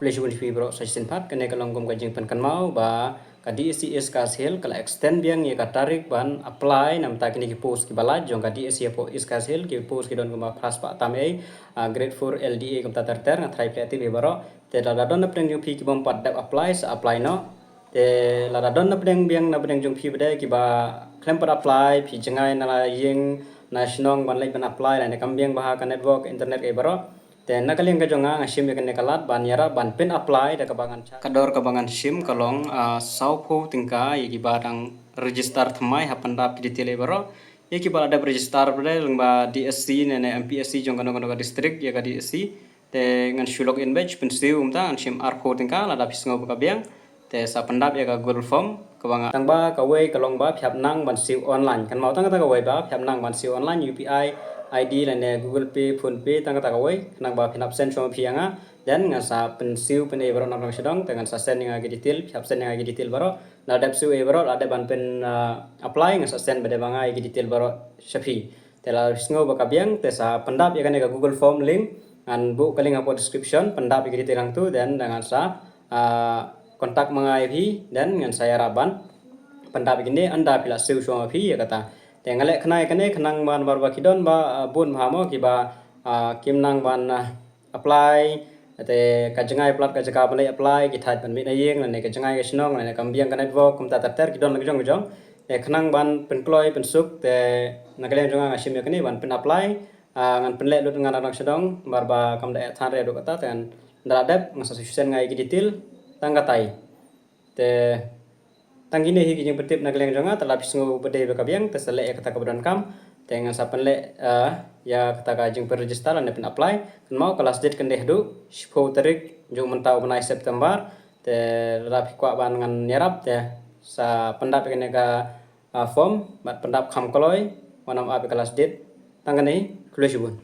Kulesibun fi bro sajisin pat kene kalonggom kajing pen kan mau ba kadi SCS ka sel kala extend biang ye ka tarik ban apply nam ta kini ki post ki balaj jong kadi SCS po is ka sel ki post ki don ma khas pa tame grade 4 LDA kam ta ter na thai plati be baro te la don na preng jong phi ki bom pat dap apply sa apply no te la don na preng biang na preng jong phi bede ki ba klem pat apply phi jangai na la yeng national ban lai ban apply na kam biang ba ka network internet e baro te nakaling ka jonga sim ya kene kalat ban yara ban pin apply da kabangan kador kabangan sim kalong saupo tingka yiki barang register thamai hapanda piditile baro yiki ba ada register bre lengba DSC nene MPSC jong kono district ya ka DSC te ngan shulok in batch pin siu umta an sim ar ko tingka la da pisngo ka biang te sa pendap ya ka Google Form kabanga tangba ka we kalong ba phap nang ban siu online kan mau tang ta ka we ba phap nang ban siu online UPI ID lane Google Pay, Phone Pay, tang kata kawai, nang ba pinap send cuma pianga, dan ngan sa pensiu pen ebro nang sedang, dengan sa send yang agi detail, pinap send yang agi detail baro, na dap siu ebro, ada ban pen apply ngan sa send bade banga agi detail baro shafi, tela singo ba kabiang, te sa pendap ya kan Google Form link, ngan bu kaling apa description, pendap agi detail ang tu, dan dengan sa kontak mengai pi, dan ngan saya raban, pendap ini anda bila siu cuma pi ya kata. Tengale kenai kene kenang ban barba kidon ba bun hamo ki ba kim nang ban apply te kajengai plat kajaka balai apply ki thai ban mi na yeng ne kajengai ke snong ne kambiang ka network kum ta ter kidon nang jong te kenang ban penkloi pensuk te nagaleng jonga asim kene ban pen apply ngan penle lut ngan anak sedong barba kam da than re do kata ten ndradep ngasa susen ngai ki detail tanggatai te tanggine hi kijing petip nagleng jonga telah pisngu bede be kabiang tesele kata kebudan kam tengan sapen le ya kata ka jing perregister ane pen apply kan mau kelas date kan deh du sipo tarik jung mentau menai September te rapi kwa ban ngan nyarap te sa pendap kene ka form bat pendap kham koloi wanam ape kelas date tanggane kulesibun